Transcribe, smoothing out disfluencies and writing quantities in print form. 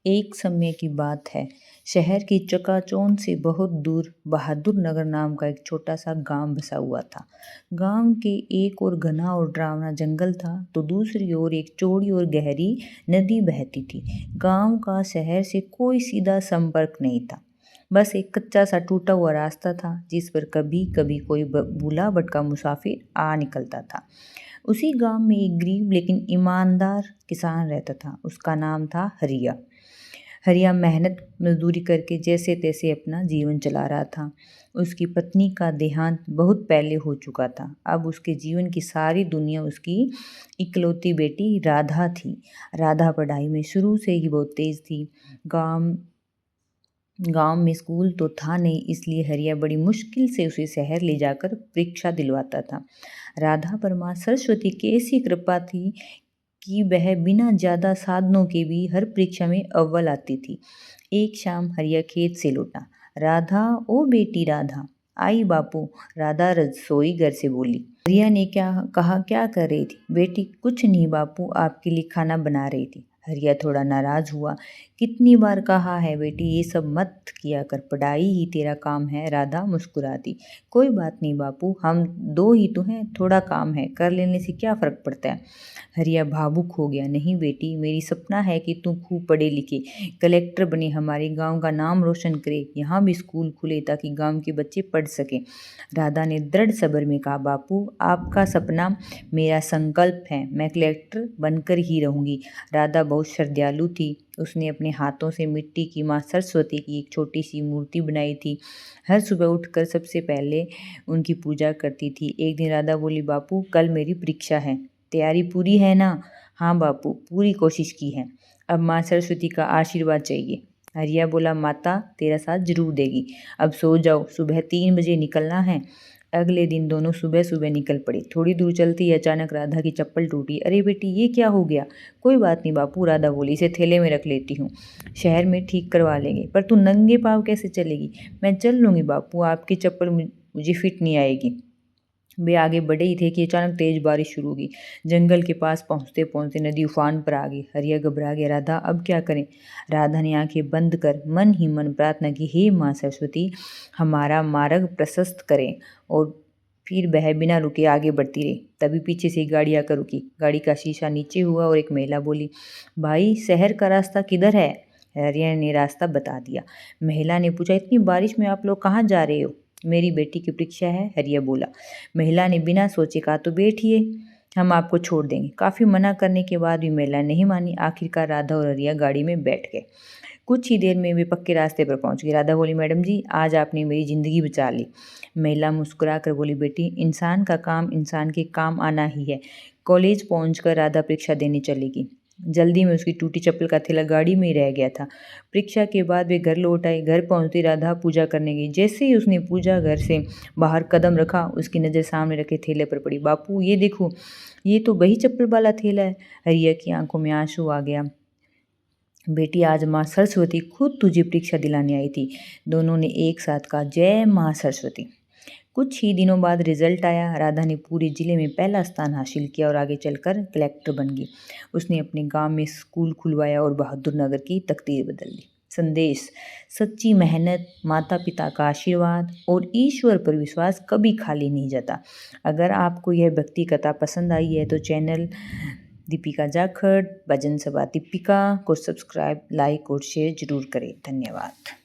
एक समय की बात है। शहर की चकाचौंध से बहुत दूर बहादुर नगर नाम का एक छोटा सा गांव बसा हुआ था। गांव के एक ओर घना और डरावना जंगल था तो दूसरी ओर एक चौड़ी और गहरी नदी बहती थी। गांव का शहर से कोई सीधा संपर्क नहीं था। बस एक कच्चा सा टूटा हुआ रास्ता था जिस पर कभी कभी कोई भूला भटका मुसाफिर आ निकलता था। उसी गांव में एक गरीब लेकिन ईमानदार किसान रहता था। उसका नाम था हरिया। हरिया मेहनत मजदूरी करके जैसे तैसे अपना जीवन चला रहा था। उसकी पत्नी का देहांत बहुत पहले हो चुका था। अब उसके जीवन की सारी दुनिया उसकी इकलौती बेटी राधा थी। राधा पढ़ाई में शुरू से ही बहुत तेज थी। गांव गांव में स्कूल तो था नहीं, इसलिए हरिया बड़ी मुश्किल से उसे शहर ले जाकर परीक्षा दिलवाता था। राधा पर माँ सरस्वती की ऐसी कृपा थी कि वह बिना ज्यादा साधनों के भी हर परीक्षा में अव्वल आती थी। एक शाम हरिया खेत से लौटा। राधा, ओ बेटी राधा। आई बापू, राधा रसोई घर से बोली। हरिया ने क्या कहा, क्या कर रही थी बेटी? कुछ नहीं बापू, आपके लिए खाना बना रही थी। हरिया थोड़ा नाराज हुआ। कितनी बार कहा है बेटी, ये सब मत किया कर, पढ़ाई ही तेरा काम है। राधा मुस्कुराती। कोई बात नहीं बापू, हम दो ही तो हैं, थोड़ा काम है, कर लेने से क्या फर्क पड़ता है। हरिया भावुक हो गया। नहीं बेटी, मेरी सपना है कि तू खूब पढ़े लिखे, कलेक्टर बने, हमारे गांव का नाम रोशन करे, यहाँ भी स्कूल खुले ताकि गांव के बच्चे पढ़ सकें। राधा ने दृढ़ स्वर में कहा, बापू आपका सपना मेरा संकल्प है, मैं कलेक्टर बनकर ही रहूंगी। राधा बहुत श्रद्धालु थी। उसने अपने हाथों से मिट्टी की माँ सरस्वती की एक छोटी सी मूर्ति बनाई थी। हर सुबह उठकर सबसे पहले उनकी पूजा करती थी। एक दिन राधा बोली, बापू कल मेरी परीक्षा है, तैयारी पूरी है ना? हाँ बापू, पूरी कोशिश की है। अब माँ सरस्वती का आशीर्वाद चाहिए। हरिया बोला, माता तेरा साथ जरूर देगी। अब सो जाओ, सुबह 3 बजे निकलना है। अगले दिन दोनों सुबह सुबह निकल पड़े। थोड़ी दूर चलती ही अचानक राधा की चप्पल टूटी। अरे बेटी, ये क्या हो गया? कोई बात नहीं बापू, राधा बोली, इसे थैले में रख लेती हूँ, शहर में ठीक करवा लेंगे। पर तू नंगे पाँव कैसे चलेगी? मैं चल लूँगी बापू, आपकी चप्पल मुझे फिट नहीं आएगी। वे आगे बढ़े ही थे कि अचानक तेज बारिश शुरू हो गई। जंगल के पास पहुंचते पहुंचते नदी उफान पर आ गई। हरिया घबरा गया। राधा, अब क्या करें? राधा ने आंखें बंद कर मन ही मन प्रार्थना की, हे माँ सरस्वती, हमारा मार्ग प्रशस्त करें। और फिर वह बिना रुके आगे बढ़ती रही। तभी पीछे से एक गाड़ी आकर रुकी। गाड़ी का शीशा नीचे हुआ और एक महिला बोली, भाई शहर का रास्ता किधर है? हरिया ने रास्ता बता दिया। महिला ने पूछा, इतनी बारिश में आप लोग कहाँ जा रहे हो? मेरी बेटी की परीक्षा है, हरिया बोला। महिला ने बिना सोचे कहा, तो बैठिए, हम आपको छोड़ देंगे। काफी मना करने के बाद भी महिला नहीं मानी। आखिरकार राधा और हरिया गाड़ी में बैठ गए। कुछ ही देर में वे पक्के रास्ते पर पहुंच गए। राधा बोली, मैडम जी, आज आपने मेरी जिंदगी बचा ली। महिला मुस्कुरा कर बोली, बेटी, इंसान का काम इंसान के काम आना ही है। कॉलेज पहुंचकर राधा परीक्षा देने चलेगी। जल्दी में उसकी टूटी चप्पल का थैला गाड़ी में ही रह गया था। परीक्षा के बाद वे घर लौट आई। घर पहुंचती राधा पूजा करने गई। जैसे ही उसने पूजा घर से बाहर कदम रखा, उसकी नज़र सामने रखे थैले पर पड़ी। बापू ये देखो, ये तो वही चप्पल वाला थैला है। हरिया की आंखों में आंसू आ गया। बेटी, आज माँ सरस्वती खुद तुझे परीक्षा दिलाने आई थी। दोनों ने एक साथ कहा, जय माँ सरस्वती। कुछ ही दिनों बाद रिजल्ट आया। राधा ने पूरे जिले में पहला स्थान हासिल किया और आगे चलकर कलेक्टर बन गई। उसने अपने गांव में स्कूल खुलवाया और बहादुर नगर की तकदीर बदल दी। संदेश: सच्ची मेहनत, माता पिता का आशीर्वाद और ईश्वर पर विश्वास कभी खाली नहीं जाता। अगर आपको यह भक्ति कथा पसंद आई है तो चैनल दीपिका जाखड़ भजन सभा दीपिका को सब्सक्राइब, लाइक और शेयर जरूर करें। धन्यवाद।